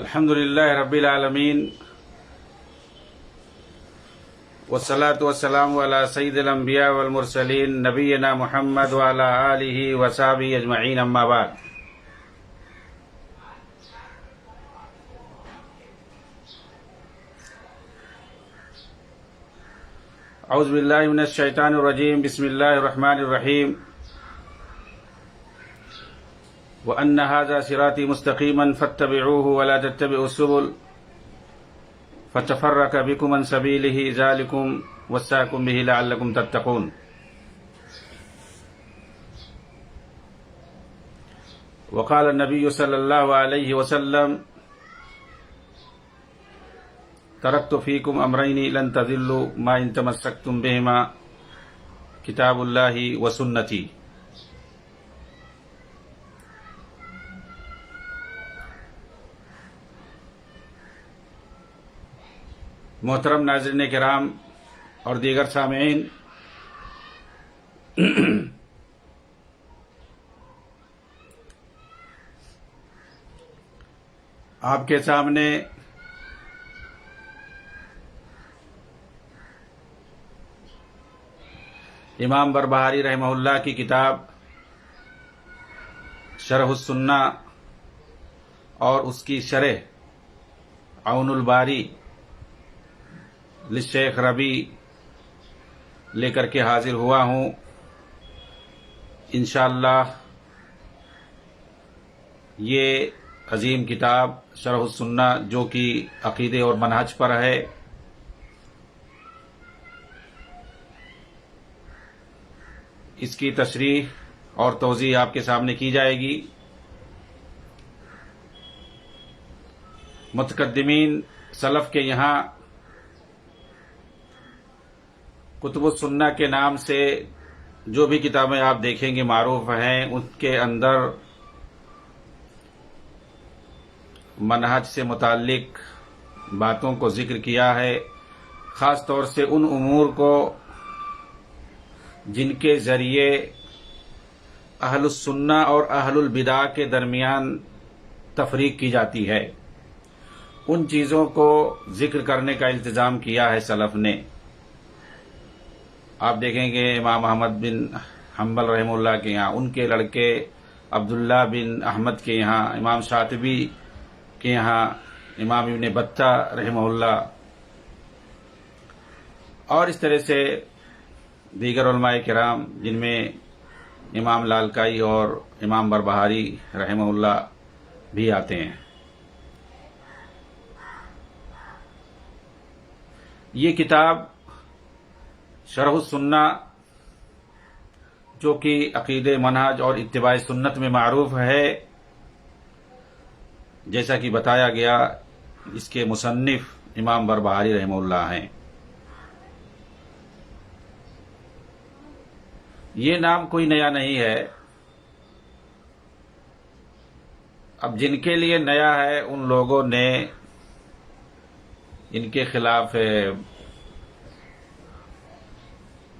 الحمد لله رب العالمين والصلاة والسلام على سيد الأنبياء والمرسلين نبينا محمد وعلى آله وصحبه أجمعين أما بعد. أعوذ بالله من الشيطان الرجيم. بسم الله الرحمن الرحيم. وأن هذا صراطي مستقيما فاتبعوه ولا تتبعوا السبل فتفرق بكم عن سبيله ذلكم وصاكم به لعلكم تتقون. وقال النبي صلى الله عليه وسلم تركت فيكم أمرين لن تضلوا ما إن تمسكتم بهما كتاب الله وسنتي. محترم ناظرین کرام اور دیگر سامعین، آپ کے سامنے امام بربہاری رحمہ اللہ کی کتاب شرح السنہ اور اس کی شرح عون الباری للشیخ ربی لے کر کے حاضر ہوا ہوں. انشاءاللہ یہ عظیم کتاب شرح السنہ جو کہ عقیدے اور منہج پر ہے، اس کی تشریح اور توضیح آپ کے سامنے کی جائے گی. متقدمین سلف کے یہاں کتب السنہ کے نام سے جو بھی کتابیں آپ دیکھیں گے معروف ہیں، ان کے اندر منہج سے متعلق باتوں کو ذکر کیا ہے، خاص طور سے ان امور کو جن کے ذریعے اہل السنہ اور اہل البدع کے درمیان تفریق کی جاتی ہے. ان چیزوں کو ذکر کرنے کا التزام کیا ہے سلف نے. آپ دیکھیں گے امام احمد بن حنبل رحمہ اللہ کے یہاں، ان کے لڑکے عبداللہ بن احمد کے یہاں، امام شاطبی کے یہاں، امام ابن بطہ رحمہ اللہ، اور اس طرح سے دیگر علماء کرام جن میں امام لالکائی اور امام بربہاری رحمہ اللہ بھی آتے ہیں. یہ کتاب شرح السنہ جو کہ عقیدے منہج اور اتباع سنت میں معروف ہے، جیسا کہ بتایا گیا اس کے مصنف امام بربہاری رحمہ اللہ ہیں. یہ نام کوئی نیا نہیں ہے. اب جن کے لیے نیا ہے ان لوگوں نے ان کے خلاف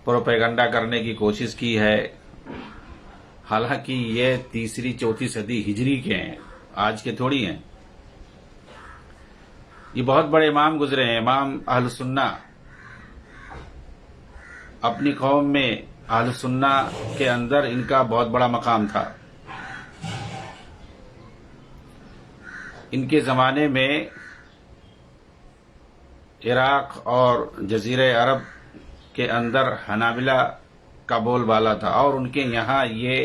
پروپیگنڈا کرنے کی کوشش کی ہے. حالانکہ یہ تیسری چوتھی صدی ہجری کے ہیں، آج کے تھوڑی ہیں. یہ بہت بڑے امام گزرے ہیں. امام اہل سنہ اپنی قوم میں اہل سنہ کے اندر ان کا بہت بڑا مقام تھا. ان کے زمانے میں عراق اور جزیرہ عرب کے اندر حنابلہ کا بول بالا تھا، اور ان کے یہاں یہ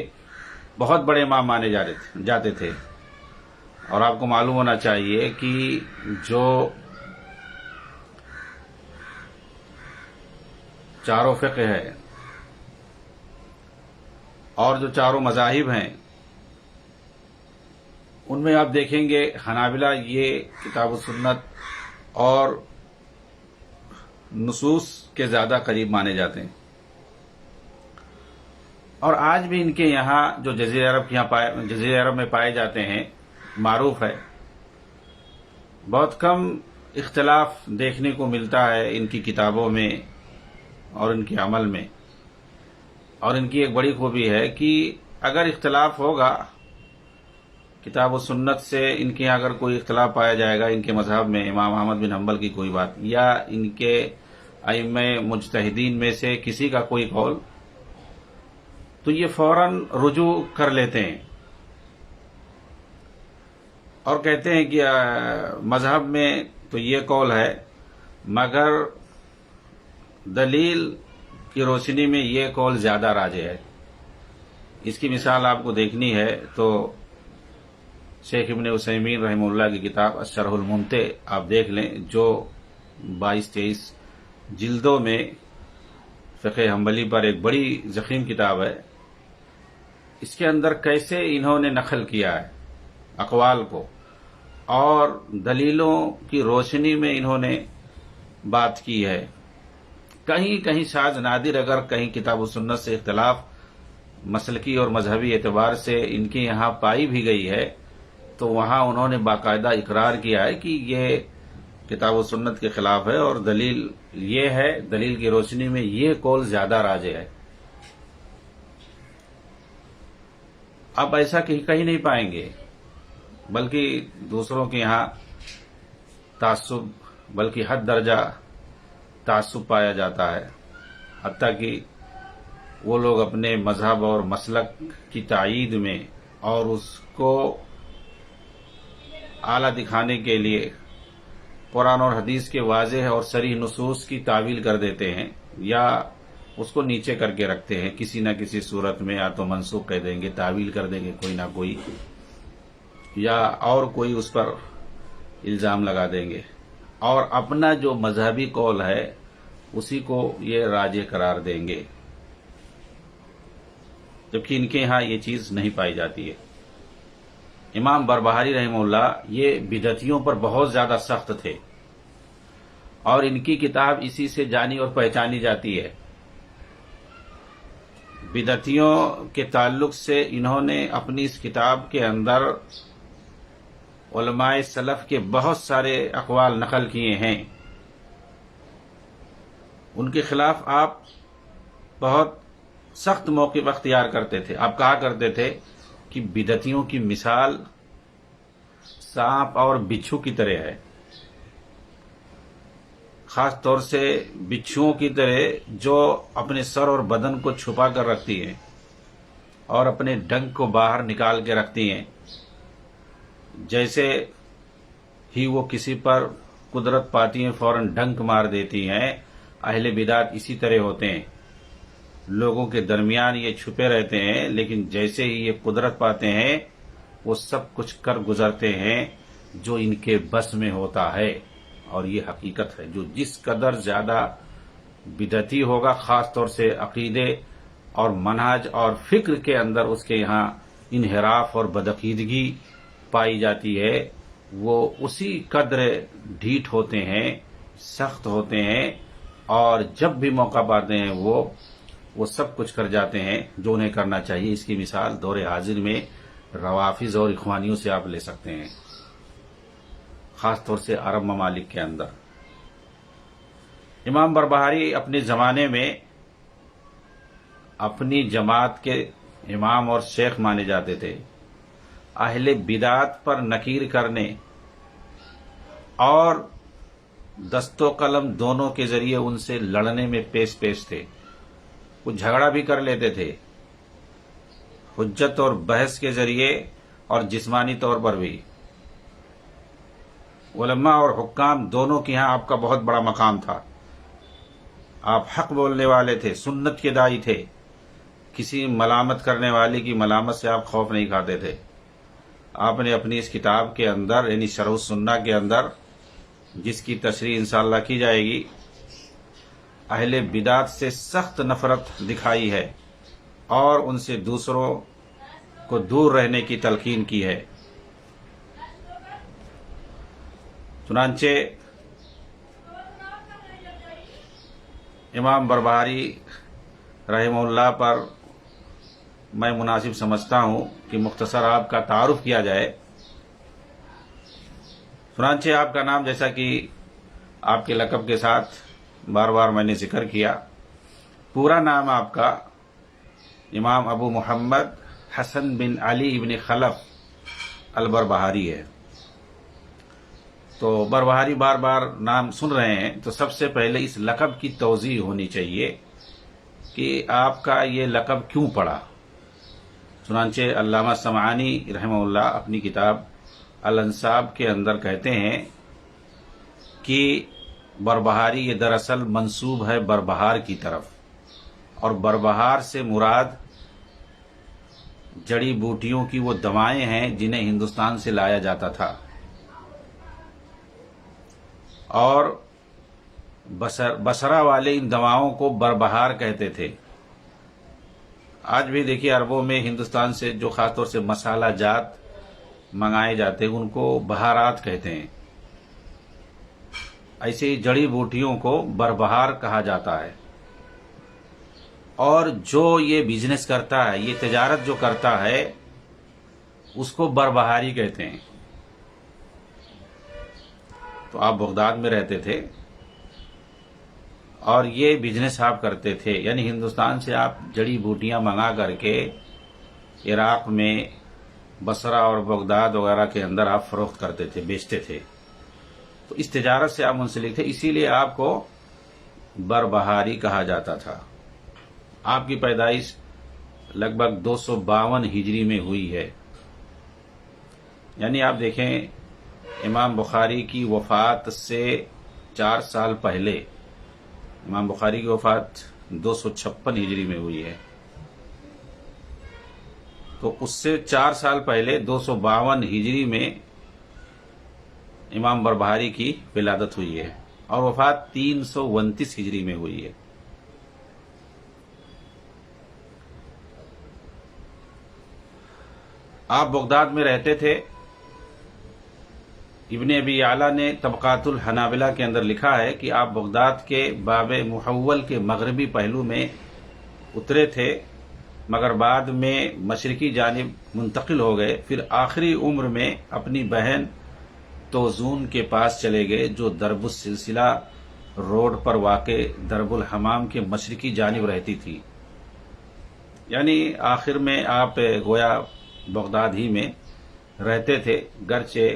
بہت بڑے امام مانے جاتے تھے. اور آپ کو معلوم ہونا چاہیے کہ جو چاروں فقہ ہے اور جو چاروں مذاہب ہیں، ان میں آپ دیکھیں گے حنابلہ یہ کتاب السنت اور نصوص کے زیادہ قریب مانے جاتے ہیں. اور آج بھی ان کے یہاں جو جزیرہ عرب میں پائے جاتے ہیں معروف ہے. بہت کم اختلاف دیکھنے کو ملتا ہے ان کی کتابوں میں اور ان کے عمل میں. اور ان کی ایک بڑی خوبی ہے کہ اگر اختلاف ہوگا کتاب و سنت سے ان کے یہاں اگر کوئی اختلاف پایا جائے گا ان کے مذہب میں، امام احمد بن حنبل کی کوئی بات یا ان کے ائمہ مجتہدین میں سے کسی کا کوئی قول، تو یہ فوراً رجوع کر لیتے ہیں اور کہتے ہیں کہ مذہب میں تو یہ قول ہے، مگر دلیل کی روشنی میں یہ قول زیادہ راجح ہے۔ اس کی مثال آپ کو دیکھنی ہے تو شیخ ابن عثیمین رحمہ اللہ کی کتاب الشرح الممتع آپ دیکھ لیں، جو 22-23 جلدوں میں فقہ حنبلی پر ایک بڑی ضخیم کتاب ہے۔ اس کے اندر کیسے انہوں نے نقل کیا ہے اقوال کو، اور دلیلوں کی روشنی میں انہوں نے بات کی ہے۔ کہیں کہیں شاذ نادر اگر کہیں کتاب و سنت سے اختلاف مسلکی اور مذہبی اعتبار سے ان کے یہاں پائی بھی گئی ہے، تو وہاں انہوں نے باقاعدہ اقرار کیا ہے کہ یہ کتاب و سنت کے خلاف ہے اور دلیل یہ ہے، دلیل کی روشنی میں یہ قول زیادہ راجح ہے۔ آپ ایسا کہیں نہیں پائیں گے، بلکہ دوسروں کے یہاں تعصب، بلکہ حد درجہ تعصب پایا جاتا ہے، حتیٰ کہ وہ لوگ اپنے مذہب اور مسلک کی تائید میں اور اس کو اعلیٰ دکھانے کے لیے قرآن اور حدیث کے واضح اور صریح نصوص کی تعویل کر دیتے ہیں، یا اس کو نیچے کر کے رکھتے ہیں کسی نہ کسی صورت میں، یا تو منسوخ کہہ دیں گے، تعویل کر دیں گے کوئی نہ کوئی، یا اور کوئی اس پر الزام لگا دیں گے، اور اپنا جو مذہبی قول ہے اسی کو یہ راجح قرار دیں گے، جبکہ ان کے ہاں یہ چیز نہیں پائی جاتی ہے۔ امام بربہاری رحمہ اللہ یہ بدعتیوں پر بہت زیادہ سخت تھے، اور ان کی کتاب اسی سے جانی اور پہچانی جاتی ہے۔ بدعتیوں کے تعلق سے انہوں نے اپنی اس کتاب کے اندر علماء سلف کے بہت سارے اقوال نقل کیے ہیں۔ ان کے خلاف آپ بہت سخت موقف اختیار کرتے تھے۔ آپ کہا کرتے تھے کہ بدعتیوں کی مثال سانپ اور بچھو کی طرح ہے، خاص طور سے بچھوؤں کی طرح جو اپنے سر اور بدن کو چھپا کر رکھتی ہیں اور اپنے ڈنک کو باہر نکال کے رکھتی ہیں، جیسے ہی وہ کسی پر قدرت پاتی ہیں فوراً ڈنک مار دیتی ہیں۔ اہل بدعت اسی طرح ہوتے ہیں، لوگوں کے درمیان یہ چھپے رہتے ہیں، لیکن جیسے ہی یہ قدرت پاتے ہیں وہ سب کچھ کر گزرتے ہیں جو ان کے بس میں ہوتا ہے، اور یہ حقیقت ہے۔ جو جس قدر زیادہ بدعتی ہوگا، خاص طور سے عقیدے اور منہج اور فکر کے اندر اس کے یہاں انحراف اور بدعقیدگی پائی جاتی ہے، وہ اسی قدر ڈھیٹ ہوتے ہیں، سخت ہوتے ہیں، اور جب بھی موقع پاتے ہیں وہ سب کچھ کر جاتے ہیں جو انہیں کرنا چاہیے۔ اس کی مثال دور حاضر میں روافض اور اخوانیوں سے آپ لے سکتے ہیں، خاص طور سے عرب ممالک کے اندر۔ امام بربہاری اپنے زمانے میں اپنی جماعت کے امام اور شیخ مانے جاتے تھے، اہل بدعت پر نکیر کرنے اور دست و قلم دونوں کے ذریعے ان سے لڑنے میں پیش تھے۔ وہ جھگڑا بھی کر لیتے تھے، حجت اور بحث کے ذریعے اور جسمانی طور پر بھی۔ علماء اور حکام دونوں کے ہاں آپ کا بہت بڑا مقام تھا، آپ حق بولنے والے تھے، سنت کے داعی تھے، کسی ملامت کرنے والے کی ملامت سے آپ خوف نہیں کھاتے تھے۔ آپ نے اپنی اس کتاب کے اندر یعنی شرح السنہ کے اندر، جس کی تشریح انشاءاللہ کی جائے گی، اہل بدعت سے سخت نفرت دکھائی ہے اور ان سے دوسروں کو دور رہنے کی تلقین کی ہے۔ چنانچہ امام بربہاری رحمہ اللہ پر میں مناسب سمجھتا ہوں کہ مختصر آپ کا تعارف کیا جائے۔ چنانچہ آپ کا نام، جیسا کہ آپ کے لقب کے ساتھ بار بار میں نے ذکر کیا، پورا نام آپ کا امام ابو محمد حسن بن علی ابن خلف البربہاری ہے۔ تو بربہاری بار بار نام سن رہے ہیں تو سب سے پہلے اس لقب کی توضیح ہونی چاہیے کہ آپ کا یہ لقب کیوں پڑا۔ چنانچہ علامہ سمعانی رحمہ اللہ اپنی کتاب الانساب کے اندر کہتے ہیں کہ بربہاری یہ دراصل منسوب ہے بربہار کی طرف، اور بربہار سے مراد جڑی بوٹیوں کی وہ دوائیں ہیں جنہیں ہندوستان سے لایا جاتا تھا، اور بصرہ والے ان دواؤں کو بربہار کہتے تھے۔ آج بھی دیکھیے عربوں میں ہندوستان سے جو خاص طور سے مسالہ جات منگائے جاتے ہیں ان کو بہارات کہتے ہیں، ایسے ہی جڑی بوٹیوں کو بربہار کہا جاتا ہے۔ اور جو یہ بزنس کرتا ہے، یہ تجارت جو کرتا ہے، اس کو بربہاری کہتے ہیں۔ تو آپ بغداد میں رہتے تھے اور یہ بزنس آپ کرتے تھے، یعنی ہندوستان سے آپ جڑی بوٹیاں منگا کر کے عراق میں بصرہ اور بغداد وغیرہ کے اندر آپ فروخت کرتے تھے، بیچتے تھے۔ تو اس تجارت سے آپ منسلک تھے، اسی لیے آپ کو بربہاری کہا جاتا تھا۔ آپ کی پیدائش لگ بھگ 252 ہجری میں ہوئی ہے، یعنی آپ دیکھیں امام بخاری کی وفات سے 4 سال پہلے، امام بخاری کی وفات 256 ہجری میں ہوئی ہے، تو اس سے 4 سال پہلے 252 ہجری میں امام بربہاری کی ولادت ہوئی ہے، اور وفات 329 ہجری میں ہوئی ہے۔ آپ بغداد میں رہتے تھے۔ ابن ابی اعلیٰ نے طبقات الحنابلہ کے اندر لکھا ہے کہ آپ بغداد کے باب محول کے مغربی پہلو میں اترے تھے، مگر بعد میں مشرقی جانب منتقل ہو گئے، پھر آخری عمر میں اپنی بہن توزون کے پاس چلے گئے، جو درب السلسلہ روڈ پر واقع درب الحمام کے مشرقی جانب رہتی تھی۔ یعنی آخر میں آپ گویا بغداد ہی میں رہتے تھے، گرچہ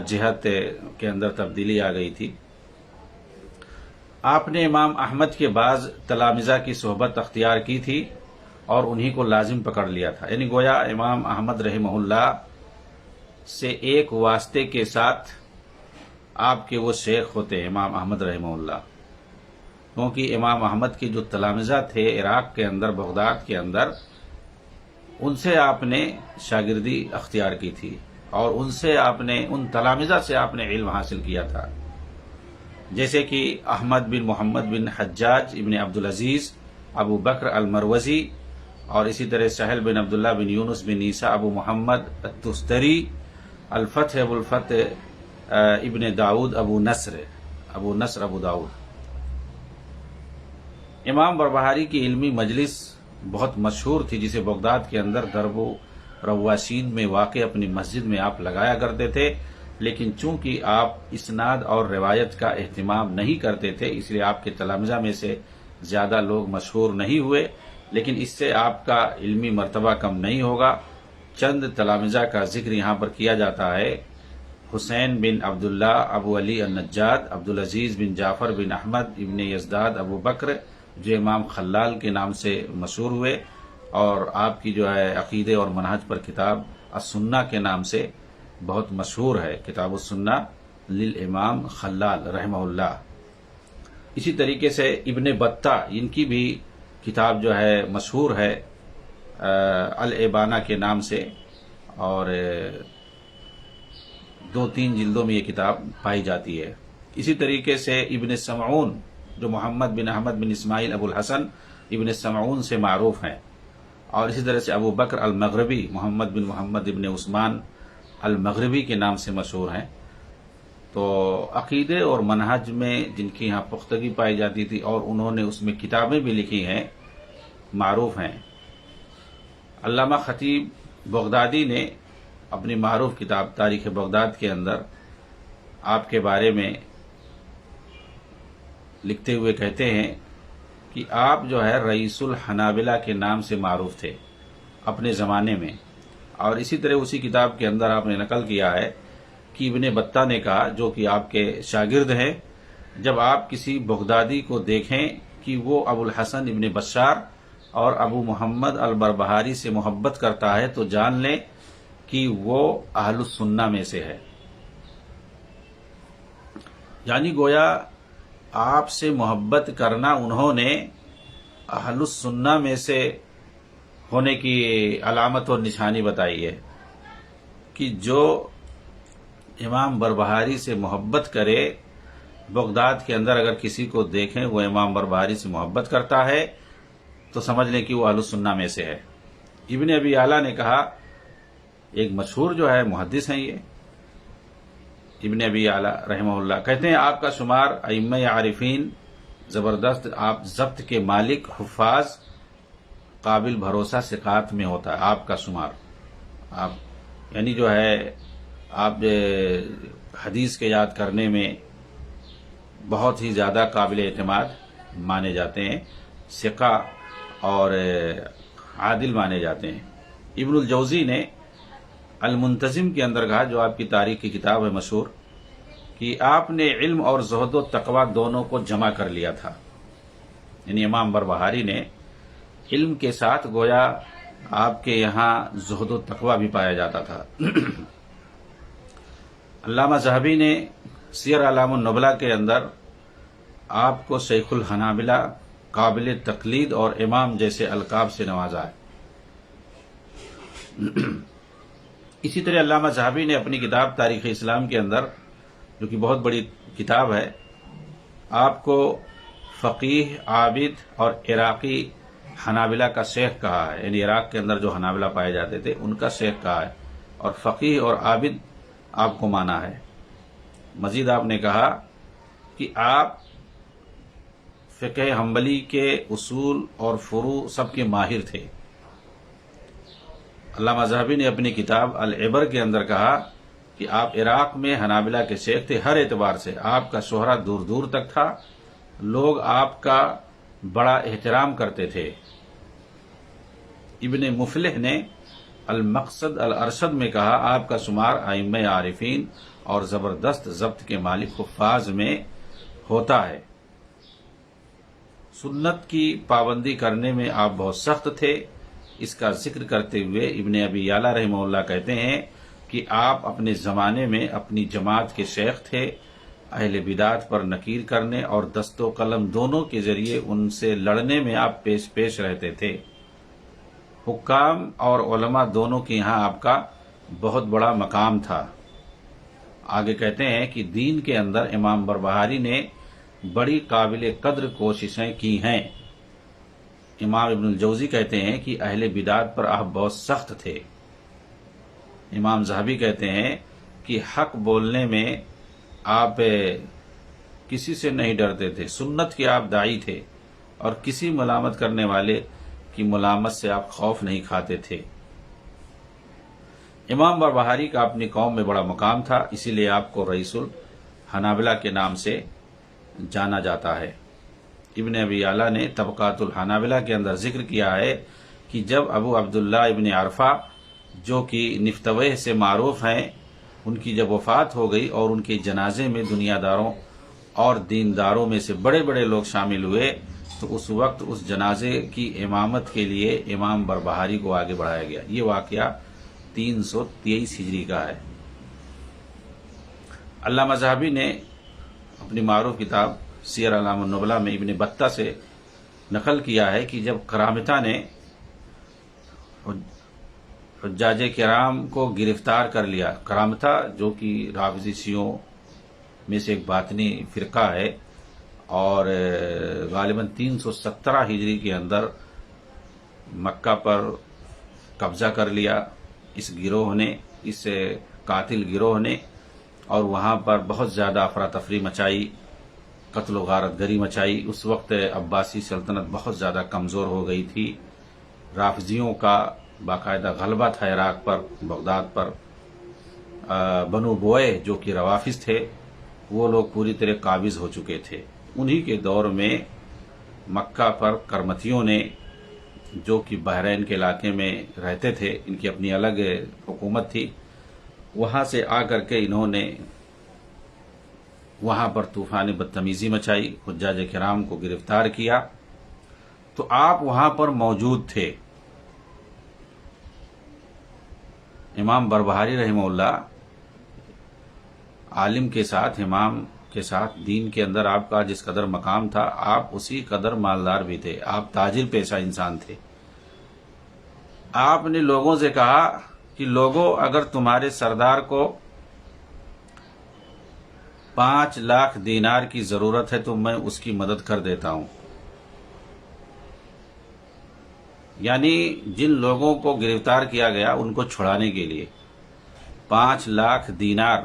جہت کے اندر تبدیلی آ گئی تھی۔ آپ نے امام احمد کے بعض تلامذہ کی صحبت اختیار کی تھی اور انہی کو لازم پکڑ لیا تھا، یعنی گویا امام احمد رحمہ اللہ سے ایک واسطے کے ساتھ آپ کے وہ شیخ ہوتے ہیں امام احمد رحمہ اللہ، کیونکہ امام احمد کے جو تلامذہ تھے عراق کے اندر، بغداد کے اندر، ان سے آپ نے شاگردی اختیار کی تھی، اور ان تلامذہ سے آپ نے علم حاصل کیا تھا، جیسے کہ احمد بن محمد بن حجاج ابن عبدالعزیز، ابو بکر المروزی، اور اسی طرح سہل بن عبداللہ بن یونس بن عیسیٰ ابو محمد التستری، الفتح ابو الفتح ابن داود ابو نصر ابو داود۔ امام بربہاری کی علمی مجلس بہت مشہور تھی، جسے بغداد کے اندر درب و رواشین میں واقع اپنی مسجد میں آپ لگایا کرتے تھے، لیکن چونکہ آپ اسناد اور روایت کا اہتمام نہیں کرتے تھے، اس لیے آپ کے تلامذہ میں سے زیادہ لوگ مشہور نہیں ہوئے، لیکن اس سے آپ کا علمی مرتبہ کم نہیں ہوگا۔ چند تلامذہ کا ذکر یہاں پر کیا جاتا ہے: حسین بن عبداللہ ابو علی النجاد، عبدالعزیز بن جعفر بن احمد ابن یزداد ابو بکر، جو امام خلال کے نام سے مشہور ہوئے، اور آپ کی جو ہے عقیدے اور منہج پر کتاب السنہ کے نام سے بہت مشہور ہے، کتاب السنہ للامام خلال رحمہ اللہ۔ اسی طریقے سے ابن بطہ، ان کی بھی کتاب جو ہے مشہور ہے الابانہ کے نام سے، اور 2-3 جلدوں میں یہ کتاب پائی جاتی ہے۔ اسی طریقے سے ابن سمعون، جو محمد بن احمد بن اسماعیل ابو الحسن ابن سمعون سے معروف ہیں، اور اسی طرح سے ابو بکر المغربی، محمد بن محمد ابن عثمان المغربی کے نام سے مشہور ہیں۔ تو عقیدے اور منہج میں جن کی یہاں پختگی پائی جاتی تھی، اور انہوں نے اس میں کتابیں بھی لکھی ہیں، معروف ہیں۔ علامہ خطیب بغدادی نے اپنی معروف کتاب تاریخ بغداد کے اندر آپ کے بارے میں لکھتے ہوئے کہتے ہیں کہ آپ جو ہے رئیس الحنابلہ کے نام سے معروف تھے اپنے زمانے میں۔ اور اسی طرح اسی کتاب کے اندر آپ نے نقل کیا ہے کہ ابن بطہ نے کہا، جو کہ آپ کے شاگرد ہیں، جب آپ کسی بغدادی کو دیکھیں کہ وہ ابو الحسن ابن بشار اور ابو محمد البربہاری سے محبت کرتا ہے تو جان لیں کہ وہ اہل السنہ میں سے ہے۔ یعنی گویا آپ سے محبت کرنا انہوں نے اہل السنہ میں سے ہونے کی علامت اور نشانی بتائی ہے کہ جو امام بربہاری سے محبت کرے، بغداد کے اندر اگر کسی کو دیکھیں وہ امام بربہاری سے محبت کرتا ہے تو سمجھ لیں کہ وہ اہل السنہ میں سے ہے۔ ابن ابی اعلیٰ نے کہا، ایک مشہور جو ہے محدث ہیں یہ ابن ابی اعلیٰ رحمہ اللہ، کہتے ہیں آپ کا شمار ائمہ عارفین زبردست، آپ ضبط کے مالک، حفاظ، قابل بھروسہ ثقات میں ہوتا ہے آپ کا شمار۔ آپ یعنی جو ہے آپ حدیث کے یاد کرنے میں بہت ہی زیادہ قابل اعتماد مانے جاتے ہیں، ثقہ اور عادل مانے جاتے ہیں۔ ابن الجوزی نے المنتظم کے اندر کہا، جو آپ کی تاریخ کی کتاب ہے مشہور، کہ آپ نے علم اور زہد و تقوی دونوں کو جمع کر لیا تھا۔ یعنی امام بربہاری نے علم کے ساتھ گویا آپ کے یہاں زہد و تقوی بھی پایا جاتا تھا۔ علامہ ذہبی نے سیر اعلام النبلاء کے اندر آپ کو شیخ الحنابلہ، قابل تقلید اور امام جیسے القاب سے نوازا ہے۔ اسی طرح علامہ ذہبی نے اپنی کتاب تاریخ اسلام کے اندر، جو کہ بہت بڑی کتاب ہے، آپ کو فقیہ، عابد اور عراقی حنابلہ کا شیخ کہا ہے۔ یعنی عراق کے اندر جو حنابلہ پائے جاتے تھے ان کا شیخ کہا ہے، اور فقیہ اور عابد آپ کو مانا ہے۔ مزید آپ نے کہا کہ آپ فقہ حنبلی کے اصول اور فروع سب کے ماہر تھے۔ علامہ ذہبی نے اپنی کتاب العبر کے اندر کہا کہ آپ عراق میں حنابلہ کے شیخ تھے، ہر اعتبار سے آپ کا شہرہ دور دور تک تھا، لوگ آپ کا بڑا احترام کرتے تھے۔ ابن مفلح نے المقصد الارشد میں کہا، آپ کا شمار ائمہ عارفین اور زبردست ضبط کے مالک حفاظ میں ہوتا ہے۔ سنت کی پابندی کرنے میں آپ بہت سخت تھے۔ اس کا ذکر کرتے ہوئے ابن ابی اعلیٰ رحمہ اللہ کہتے ہیں کہ آپ اپنے زمانے میں اپنی جماعت کے شیخ تھے، اہل بدعت پر نکیر کرنے اور دست و قلم دونوں کے ذریعے ان سے لڑنے میں آپ پیش رہتے تھے۔ حکام اور علماء دونوں کے یہاں آپ کا بہت بڑا مقام تھا۔ آگے کہتے ہیں کہ دین کے اندر امام بربہاری نے بڑی قابل قدر کوششیں کی ہیں۔ امام ابن الجوزی کہتے ہیں کہ اہل بدعت پر آپ بہت سخت تھے۔ امام ذہبی کہتے ہیں کہ حق بولنے میں آپ کسی سے نہیں ڈرتے تھے، سنت کے آپ داعی تھے، اور کسی ملامت کرنے والے کی ملامت سے آپ خوف نہیں کھاتے تھے۔ امام بربہاری کا اپنی قوم میں بڑا مقام تھا، اسی لیے آپ کو رئیس الحنابلہ کے نام سے جانا جاتا ہے۔ ابن ابی اعلیٰ نے طبقات الحنابلہ کے اندر ذکر کیا ہے کہ جب ابو عبداللہ ابن عرفہ، جو کہ نفتویہ سے معروف ہیں، ان کی جب وفات ہو گئی اور ان کے جنازے میں دنیا داروں اور دینداروں میں سے بڑے بڑے لوگ شامل ہوئے، تو اس وقت اس جنازے کی امامت کے لیے امام بربہاری کو آگے بڑھایا گیا۔ یہ واقعہ 323 ہجری کا ہے۔ علامہ ذہبی نے اپنی معروف کتاب سیر اعلام النبلاء میں ابن بطہ سے نقل کیا ہے کہ جب کرامتہ نے حجاج کرام کو گرفتار کر لیا، کرامتہ جو کہ رافضی شیعوں میں سے ایک باطنی فرقہ ہے، اور غالباً 317 ہجری کے اندر مکہ پر قبضہ کر لیا اس گروہ نے، اس قاتل گروہ نے، اور وہاں پر بہت زیادہ افراتفری مچائی، قتل و غارت گری مچائی۔ اس وقت عباسی سلطنت بہت زیادہ کمزور ہو گئی تھی، رافضیوں کا باقاعدہ غلبہ تھا عراق پر، بغداد پر۔ بنو بوئے جو کہ روافض تھے، وہ لوگ پوری طرح قابض ہو چکے تھے۔ انہی کے دور میں مکہ پر کرمتیوں نے جو کہ بحرین کے علاقے میں رہتے تھے، ان کی اپنی الگ حکومت تھی، وہاں سے آ کر کے انہوں نے وہاں پر طوفان بدتمیزی مچائی، حجاج کرام کو گرفتار کیا۔ تو آپ وہاں پر موجود تھے۔ امام بربہاری رحمہ اللہ عالم کے ساتھ، امام کے ساتھ دین کے اندر آپ کا جس قدر مقام تھا، آپ اسی قدر مالدار بھی تھے، آپ تاجر پیشہ انسان تھے۔ آپ نے لوگوں سے کہا کہ لوگوں، اگر تمہارے سردار کو 5 لاکھ دینار کی ضرورت ہے تو میں اس کی مدد کر دیتا ہوں۔ یعنی جن لوگوں کو گرفتار کیا گیا ان کو چھڑانے کے لیے 5 لاکھ دینار،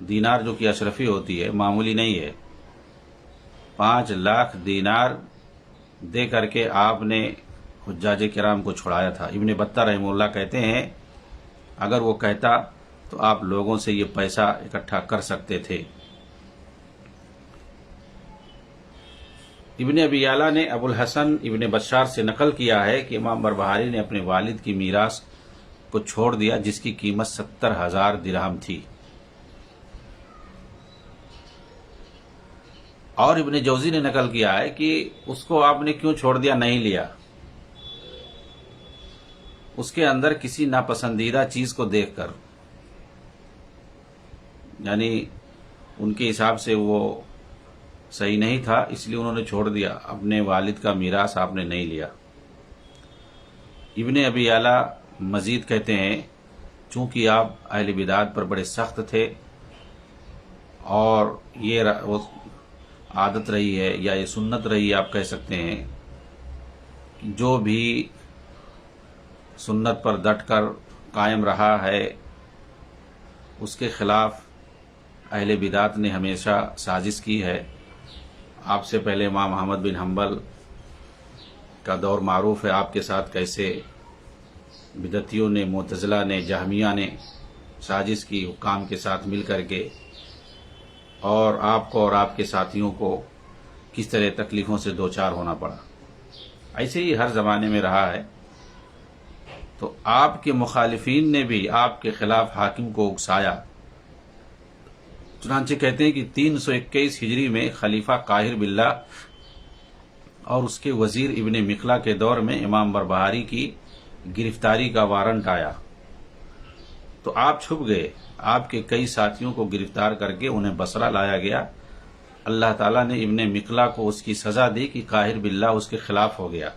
دینار جو کہ اشرفی ہوتی ہے، معمولی نہیں ہے، 5 لاکھ دینار دے کر کے آپ نے حجاج کرام کو چھڑایا تھا۔ ابن بطہ رحمہ اللہ کہتے ہیں اگر وہ کہتا تو آپ لوگوں سے یہ پیسہ اکٹھا کر سکتے تھے۔ ابن ابی یعلا نے ابو الحسن ابن بشار سے نقل کیا ہے کہ امام بربہاری نے اپنے والد کی میراث کو چھوڑ دیا جس کی قیمت 70,000 درہم تھی۔ اور ابن جوزی نے نقل کیا ہے کہ اس کو آپ نے کیوں چھوڑ دیا، نہیں لیا، اس کے اندر کسی ناپسندیدہ چیز کو دیکھ کر، یعنی ان کے حساب سے وہ صحیح نہیں تھا، اس لیے انہوں نے چھوڑ دیا، اپنے والد کا میراث آپ نے نہیں لیا۔ ابن ابی یعلا مزید کہتے ہیں چونکہ آپ اہل بدعت پر بڑے سخت تھے اور یہ عادت رہی ہے یا یہ سنت رہی ہے، آپ کہہ سکتے ہیں، جو بھی سنت پر ڈٹ کر قائم رہا ہے اس کے خلاف اہل بدعت نے ہمیشہ سازش کی ہے۔ آپ سے پہلے امام احمد بن حنبل کا دور معروف ہے، آپ کے ساتھ کیسے بدعتیوں نے، معتزلہ نے، جہمیہ نے سازش کی حکام کے ساتھ مل کر کے، اور آپ کو اور آپ کے ساتھیوں کو کس طرح تکلیفوں سے دوچار ہونا پڑا۔ ایسے ہی ہر زمانے میں رہا ہے۔ تو آپ کے مخالفین نے بھی آپ کے خلاف حاکم کو اکسایا۔ چنانچہ کہتے ہیں کہ 321 ہجری میں خلیفہ قاہر باللہ اور اس کے وزیر ابن مخلا کے دور میں امام بربہاری کی گرفتاری کا وارنٹ آیا تو آپ چھپ گئے۔ آپ کے کئی ساتھیوں کو گرفتار کر کے انہیں بصرہ لایا گیا۔ اللہ تعالیٰ نے ابن مخلا کو اس کی سزا دی کہ قاہر باللہ اس کے خلاف ہو گیا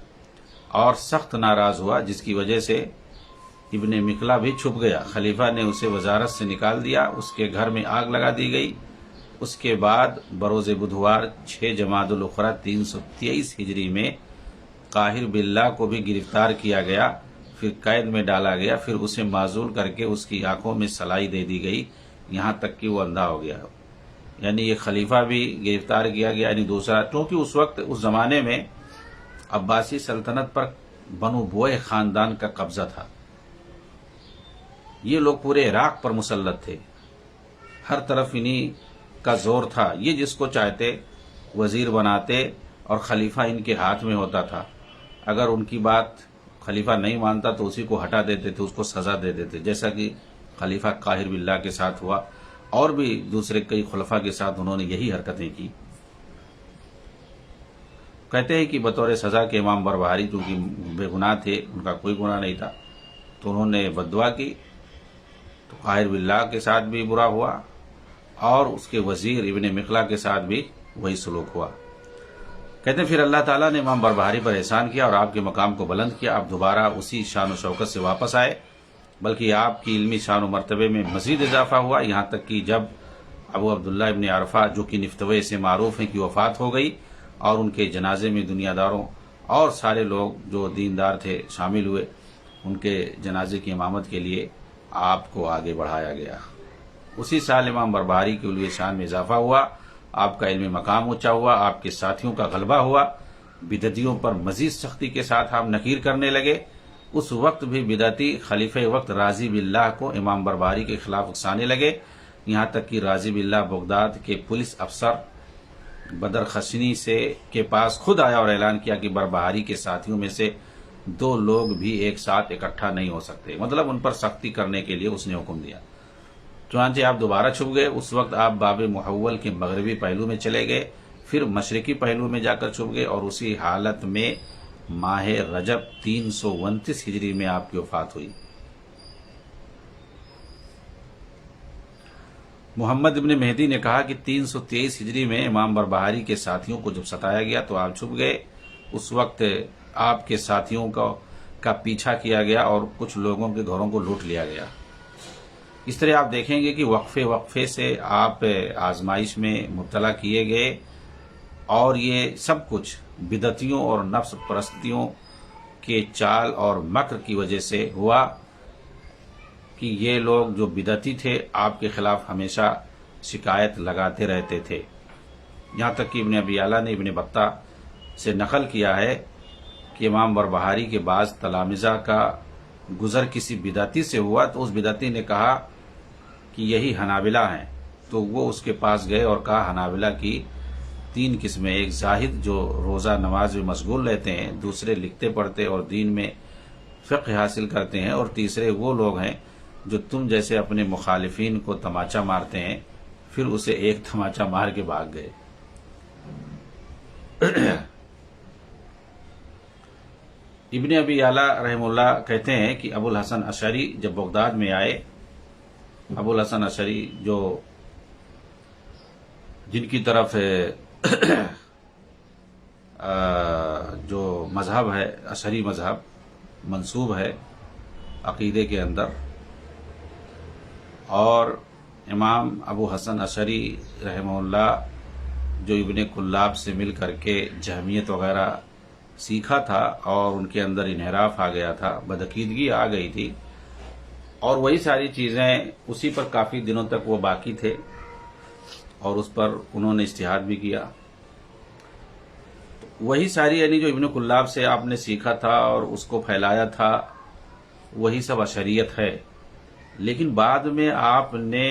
اور سخت ناراض ہوا، جس کی وجہ سے ابن مخلا بھی چھپ گیا۔ خلیفہ نے اسے وزارت سے نکال دیا، اس کے گھر میں آگ لگا دی گئی۔ اس کے بعد بروز بدھوار 6 جمادی الاخری 323 ہجری میں قاہر باللہ کو بھی گرفتار کیا گیا، پھر قید میں ڈالا گیا، پھر اسے معزول کر کے اس کی آنکھوں میں سلائی دے دی گئی، یہاں تک کہ وہ اندھا ہو گیا۔ یعنی یہ خلیفہ بھی گرفتار کیا گیا، یعنی دوسرا، کیونکہ اس وقت اس زمانے میں عباسی سلطنت پر بنو بوئے خاندان کا قبضہ تھا۔ یہ لوگ پورے عراق پر مسلط تھے، ہر طرف انہی کا زور تھا، یہ جس کو چاہتے وزیر بناتے اور خلیفہ ان کے ہاتھ میں ہوتا تھا۔ اگر ان کی بات خلیفہ نہیں مانتا تو اسی کو ہٹا دیتے تھے، اس کو سزا دے دیتے، جیسا کہ خلیفہ قاہر باللہ کے ساتھ ہوا اور بھی دوسرے کئی خلفاء کے ساتھ انہوں نے یہی حرکتیں کی۔ کہتے ہیں کہ بطور سزا کے امام بربہاری چونکہ بے گناہ تھے، ان کا کوئی گناہ نہیں تھا، تو انہوں نے بددعا کی، تو قاہر باللہ کے ساتھ بھی برا ہوا اور اس کے وزیر ابن مخلا کے ساتھ بھی وہی سلوک ہوا۔ کہتے ہیں پھر اللہ تعالیٰ نے امام بربہاری پر احسان کیا اور آپ کے مقام کو بلند کیا، آپ دوبارہ اسی شان و شوکت سے واپس آئے، بلکہ آپ کی علمی شان و مرتبے میں مزید اضافہ ہوا، یہاں تک کہ جب ابو عبداللہ ابن عرفہ جو کہ نفتوی سے معروف ہیں کی وفات ہو گئی اور ان کے جنازے میں دنیا داروں اور سارے لوگ جو دیندار تھے شامل ہوئے، ان کے جنازے کی امامت کے لیے آپ کو آگے بڑھایا گیا۔ اسی سال امام بربہاری کے علوی شان میں اضافہ ہوا، آپ کا علمی مقام اونچا ہوا، آپ کے ساتھیوں کا غلبہ ہوا، بدعتیوں پر مزید سختی کے ساتھ آپ نکیر کرنے لگے۔ اس وقت بھی بدعتی خلیفہ وقت راضی باللہ کو امام بربہاری کے خلاف اکسانے لگے، یہاں تک کہ راضی باللہ بغداد کے پولیس افسر بدر خشنی سے کے پاس خود آیا اور اعلان کیا کہ بربہاری کے ساتھیوں میں سے 2 لوگ بھی ایک ساتھ اکٹھا نہیں ہو سکتے، مطلب ان پر سختی کرنے کے لیے اس نے حکم دیا۔ چنانچہ آپ دوبارہ چھپ گئے۔ اس وقت آپ باب محول کے مغربی پہلو میں چلے گئے، پھر مشرقی پہلو میں جا کر چھپ گئے، اور اسی حالت میں ماہ رجب 329 ہجری میں آپ کی وفات ہوئی۔ محمد ابن مہدی نے کہا کہ 323 ہجری میں امام بربہاری کے ساتھیوں کو جب ستایا گیا تو آپ چھپ گئے۔ اس وقت آپ کے ساتھیوں کا پیچھا کیا گیا اور کچھ لوگوں کے گھروں کو لوٹ لیا گیا۔ اس طرح آپ دیکھیں گے کہ وقفے سے آپ آزمائش میں مبتلا کیے گئے، اور یہ سب کچھ بدعتیوں اور نفس پرستیوں کے چال اور مکر کی وجہ سے ہوا کہ یہ لوگ جو بدعتی تھے آپ کے خلاف ہمیشہ شکایت لگاتے رہتے تھے، یہاں تک کہ ابن ابی اعلیٰ نے ابن بطہ سے نقل کیا ہے کہ امام بربہاری کے بعض تلامذہ کا گزر کسی بدعتی سے ہوا تو اس بدعتی نے کہا کہ یہی حنابلہ ہیں، تو وہ اس کے پاس گئے اور کہا حنابلہ کی 3 قسمیں، ایک زاہد جو روزہ نماز میں مشغول رہتے ہیں، دوسرے لکھتے پڑھتے اور دین میں فقہ حاصل کرتے ہیں، اور تیسرے وہ لوگ ہیں جو تم جیسے اپنے مخالفین کو تماچا مارتے ہیں۔ پھر اسے ایک تماچا مار کے بھاگ گئے۔ ابن ابی اعلیٰ رحمہ اللہ کہتے ہیں کہ ابو الحسن اشعری جب بغداد میں آئے، ابو الحسن اشعری جن کی طرف جو مذہب ہے اشعری مذہب منسوب ہے عقیدے کے اندر، اور امام ابو حسن اشعری رحمہ اللہ جو ابن کلاب سے مل کر کے جہمیت وغیرہ سیکھا تھا اور ان کے اندر انحراف آ گیا تھا، بدعقیدگی آ گئی تھی، اور وہی ساری چیزیں اسی پر کافی دنوں تک وہ باقی تھے اور اس پر انہوں نے اجتہاد بھی کیا۔ وہی ساری یعنی جو ابن کلاب سے آپ نے سیکھا تھا اور اس کو پھیلایا تھا وہی سب اشعریت ہے، لیکن بعد میں آپ نے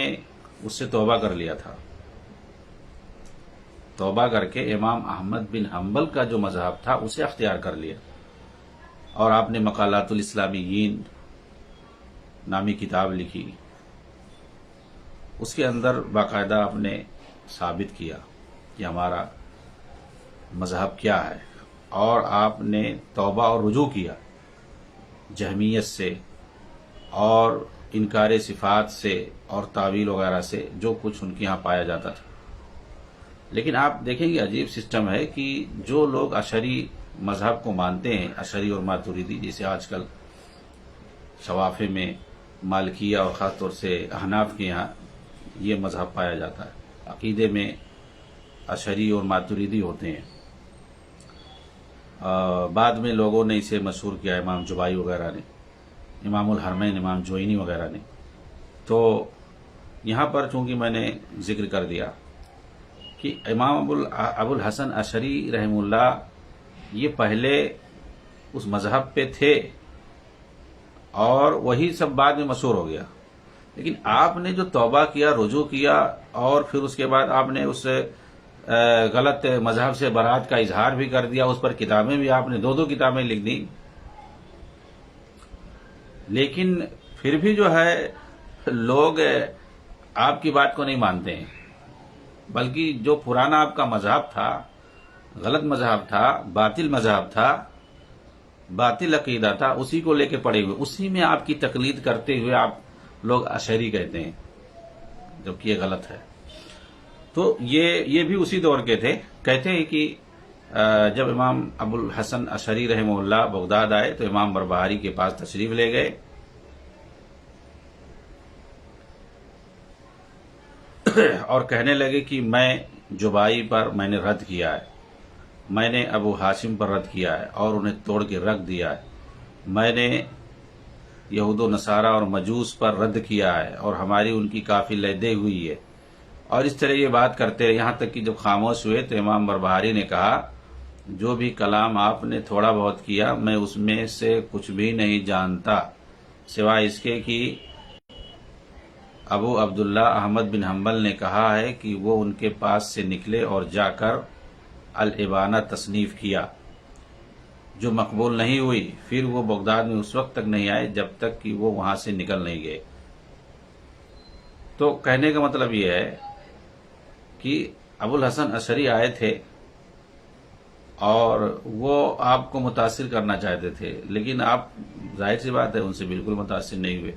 اس سے توبہ کر لیا تھا۔ توبہ کر کے امام احمد بن حنبل کا جو مذہب تھا اسے اختیار کر لیا، اور آپ نے مقالات الاسلامیین نامی کتاب لکھی، اس کے اندر باقاعدہ آپ نے ثابت کیا کہ ہمارا مذہب کیا ہے، اور آپ نے توبہ اور رجوع کیا جہمیت سے اور انکار صفات سے اور تعویل وغیرہ سے جو کچھ ان کے ہاں پایا جاتا تھا۔ لیکن آپ دیکھیں گے عجیب سسٹم ہے کہ جو لوگ اشعری مذہب کو مانتے ہیں، اشعری اور ماتریدی، جیسے آج کل شوافع میں مالکیہ اور خاص طور سے احناف کے یہاں یہ مذہب پایا جاتا ہے، عقیدے میں اشعری اور ماتریدی ہوتے ہیں۔ بعد میں لوگوں نے اسے مشہور کیا، امام جبائی وغیرہ نے، امام الحرمین امام جوینی وغیرہ نے۔ تو یہاں پر چونکہ میں نے ذکر کر دیا کہ امام ابو الحسن اشعری رحمہ اللہ یہ پہلے اس مذہب پہ تھے اور وہی سب بعد میں مشہور ہو گیا، لیکن آپ نے جو توبہ کیا، رجوع کیا، اور پھر اس کے بعد آپ نے اس غلط مذہب سے برات کا اظہار بھی کر دیا، اس پر کتابیں بھی آپ نے 2 کتابیں لکھ دیں، لیکن پھر بھی جو ہے لوگ آپ کی بات کو نہیں مانتے ہیں، بلکہ جو پرانا آپ کا مذہب تھا، غلط مذہب تھا، باطل مذہب تھا، باطل عقیدہ تھا، اسی کو لے کے پڑے ہوئے، اسی میں آپ کی تقلید کرتے ہوئے آپ لوگ اشعری کہتے ہیں، جبکہ یہ غلط ہے۔ تو یہ بھی اسی دور کے تھے۔ کہتے ہیں کہ جب امام ابو الحسن اشعری رحمہ اللہ بغداد آئے تو امام بربہاری کے پاس تشریف لے گئے، اور کہنے لگے کہ میں جبائی پر میں نے رد کیا ہے، میں نے ابو ہاشم پر رد کیا ہے اور انہیں توڑ کے رکھ دیا ہے، میں نے یہود و نصارہ اور مجوس پر رد کیا ہے اور ہماری ان کی کافی لدے ہوئی ہے، اور اس طرح یہ بات کرتے رہے، یہاں تک کہ جب خاموش ہوئے تو امام بربہاری نے کہا جو بھی کلام آپ نے تھوڑا بہت کیا میں اس میں سے کچھ بھی نہیں جانتا سوائے اس کے کہ ابو عبداللہ احمد بن حنبل نے کہا ہے کہ وہ ان کے پاس سے نکلے اور جا کر الابانہ تصنیف کیا جو مقبول نہیں ہوئی. پھر وہ بغداد میں اس وقت تک نہیں آئے جب تک کہ وہ وہاں سے نکل نہیں گئے. تو کہنے کا مطلب یہ ہے کہ ابو الحسن اشعری آئے تھے اور وہ آپ کو متاثر کرنا چاہتے تھے، لیکن آپ ظاہر سی بات ہے ان سے بالکل متاثر نہیں ہوئے،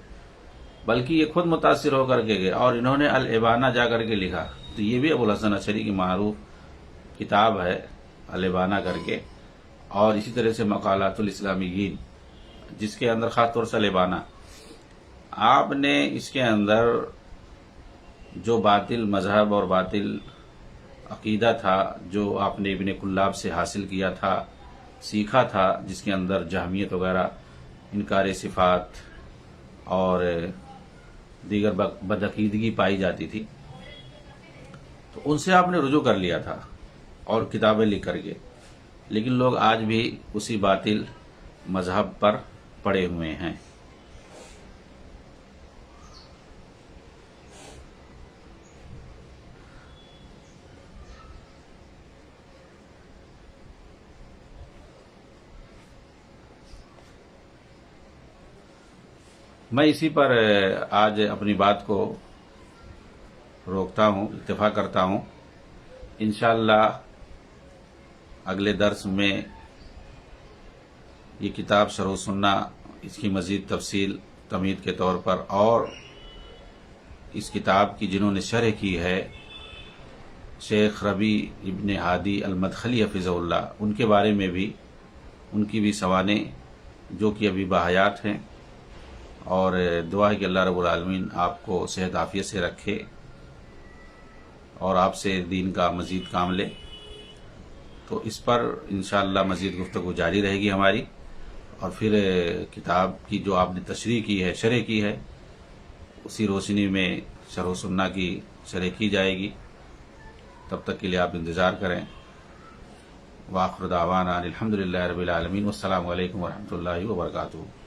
بلکہ یہ خود متاثر ہو کر کے گئے اور انہوں نے الابانہ جا کر کے لکھا. تو یہ بھی ابو الحسن اشعری کی معروف کتاب ہے الابانہ کر کے، اور اسی طرح سے مقالات الاسلامیین جس کے اندر خاص طور سے الابانہ آپ نے اس کے اندر جو باطل مذہب اور باطل عقیدہ تھا جو آپ نے ابن کلاب سے حاصل کیا تھا، سیکھا تھا، جس کے اندر جہمیت وغیرہ، انکار صفات اور دیگر بدعقیدگی پائی جاتی تھی، تو ان سے آپ نے رجوع کر لیا تھا اور کتابیں لکھ کر کے. لیکن لوگ آج بھی اسی باطل مذہب پر پڑے ہوئے ہیں. میں اسی پر آج اپنی بات کو روکتا ہوں، اکتفا کرتا ہوں. انشاءاللہ اگلے درس میں یہ کتاب شرح السنہ، اس کی مزید تفصیل تمہید کے طور پر، اور اس کتاب کی جنہوں نے شرح کی ہے شیخ ربیع ابن ہادی المدخلی حفظہ اللہ، ان کے بارے میں بھی، ان کی بھی سوانح جو کہ ابھی باحیات ہیں، اور دعا ہے کہ اللہ رب العالمین آپ کو صحت عافیت سے رکھے اور آپ سے دین کا مزید کام لے. تو اس پر انشاءاللہ مزید گفتگو جاری رہے گی ہماری، اور پھر کتاب کی جو آپ نے تشریح کی ہے، شرح کی ہے، اسی روشنی میں شرح سنہ کی شرح کی جائے گی. تب تک کے لیے آپ انتظار کریں. وآخر دعوانا الحمدللہ رب العالمین، والسلام علیکم ورحمۃ اللہ وبرکاتہ.